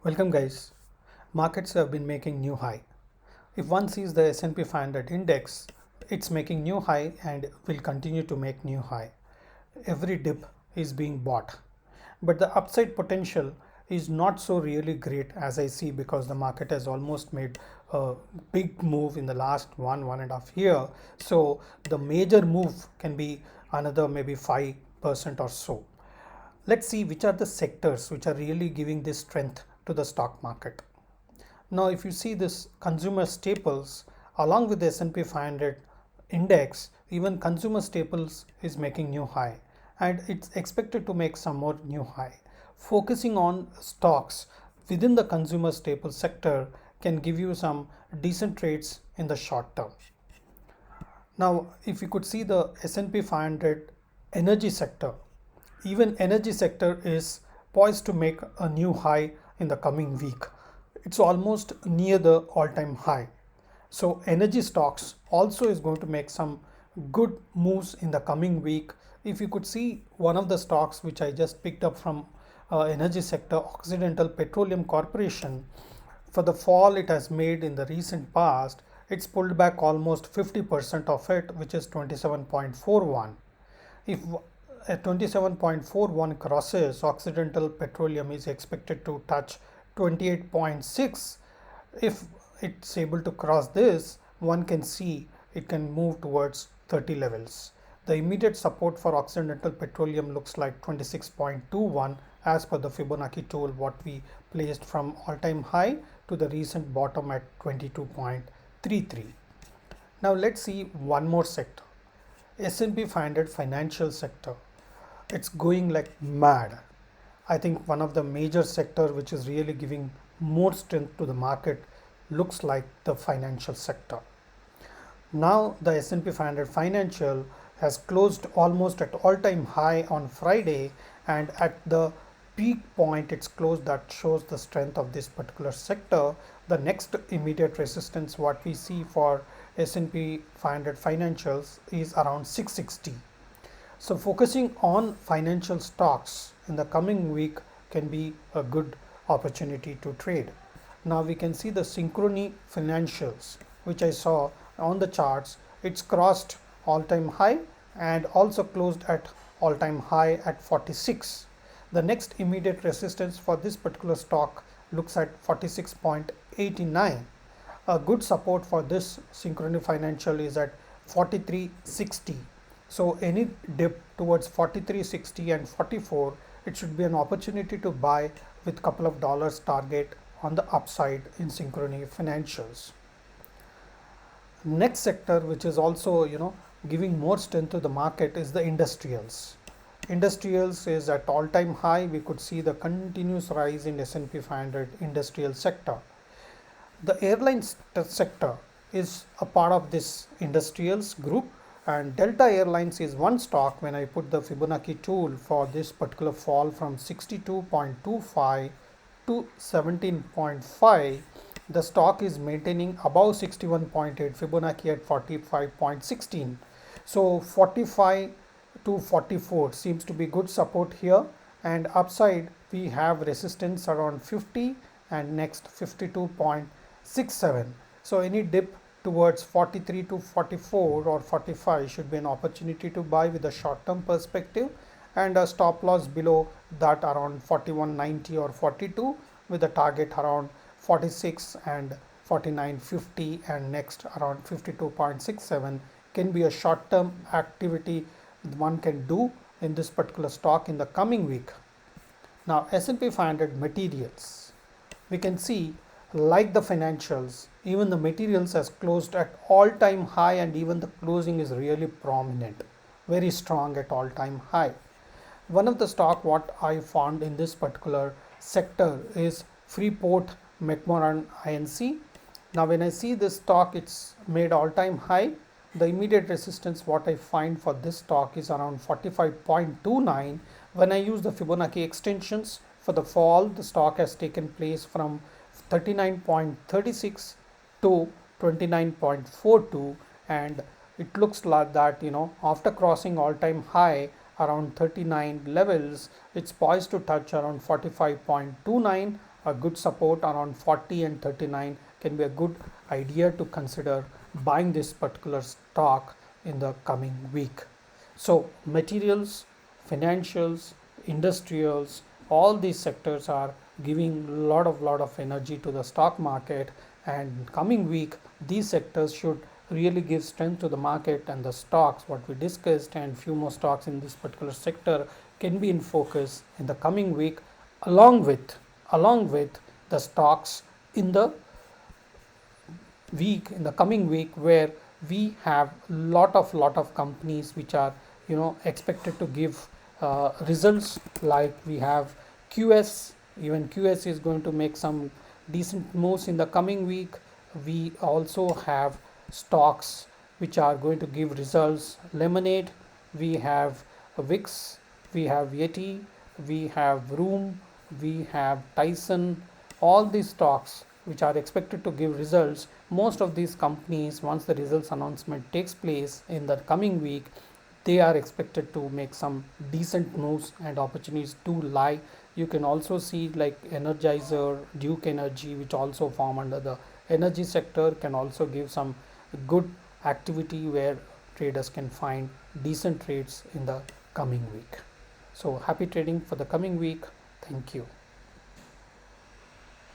Welcome guys. Markets have been making new high. If one sees the S&P 500 index, it's making new high and will continue to make new high. Every dip is being bought. But the upside potential is not so really great as I see, because the market has almost made a big move in the last one and a half year. So the major move can be another maybe 5% or so. Let's see which are the sectors which are really giving this strength to the stock market. Now, if you see this consumer staples along with the S&P 500 index, even consumer staples is making new high and it's expected to make some more new high. Focusing on stocks within the consumer staple sector can give you some decent trades in the short term. Now, if you could see the S&P 500 energy sector, even energy sector is poised to make a new high in the coming week. It's almost near the all-time high. So energy stocks also is going to make some good moves in the coming week. If you could see one of the stocks which I just picked up from energy sector, Occidental Petroleum Corporation, for the fall it has made in the recent past, it's pulled back almost 50% of it, which is 27.41. If at 27.41 crosses, Occidental Petroleum is expected to touch 28.6. If it's able to cross this, one can see it can move towards 30 levels. The immediate support for Occidental Petroleum looks like 26.21 as per the Fibonacci tool, what we placed from all-time high to the recent bottom at 22.33. Now let's see one more sector. S&P 500 financial sector. It's going like mad. I think one of the major sector which is really giving more strength to the market looks like the financial sector. Now the S&P 500 financial has closed almost at all-time high on Friday, and at the peak point it's closed. That shows the strength of this particular sector. The next immediate resistance what we see for S&P 500 financials is around 660. So focusing on financial stocks in the coming week can be a good opportunity to trade. Now we can see the Synchrony financials, which I saw on the charts. It's crossed all-time high and also closed at all-time high at 46. The next immediate resistance for this particular stock looks at 46.89. A good support for this Synchrony financial is at 43.60. So any dip towards 43.60 and 44, it should be an opportunity to buy with couple of dollars target on the upside in Synchrony financials. Next sector which is also giving more strength to the market is the industrials. Industrials is at all-time high. We could see the continuous rise in S&P 500 industrial sector. The airlines sector is a part of this industrials group, and Delta Airlines is one stock. When I put the Fibonacci tool for this particular fall from 62.25 to 17.5, the stock is maintaining above 61.8, Fibonacci at 45.16. So 45 to 44 seems to be good support here, and upside we have resistance around 50 and next 52.67. So any dip towards 43 to 44 or 45 should be an opportunity to buy with a short-term perspective, and a stop loss below that around 41.90 or 42 with a target around 46 and 49.50, and next around 52.67 can be a short-term activity one can do in this particular stock in the coming week. Now S&P 500 materials, we can see like the financials, even the materials has closed at all-time high, and even the closing is really prominent, very strong at all-time high. One of the stock what I found in this particular sector is Freeport McMoran Inc. Now when I see this stock, it's made all-time high. The immediate resistance what I find for this stock is around 45.29. When I use the Fibonacci extensions for the fall, the stock has taken place from 39.36 to 29.42, and it looks like that after crossing all-time high around 39 levels, it's poised to touch around 45.29 a good support around 40 and 39 can be a good idea to consider buying this particular stock in the coming week. So materials, financials, industrials, all these sectors are giving lot of energy to the stock market, and coming week these sectors should really give strength to the market, and the stocks what we discussed and few more stocks in this particular sector can be in focus in the coming week, along with the stocks in the coming week, where we have lot of companies which are expected to give results. Like we have QS. Even QS is going to make some decent moves in the coming week. We also have stocks which are going to give results. Lemonade, we have Wix, we have Yeti, we have Room, we have Tyson. All these stocks which are expected to give results, most of these companies, once the results announcement takes place in the coming week, they are expected to make some decent moves and opportunities to lie. You can also see like Energizer, Duke Energy, which also form under the energy sector, can also give some good activity where traders can find decent trades in the coming week. So happy trading for the coming week. Thank you.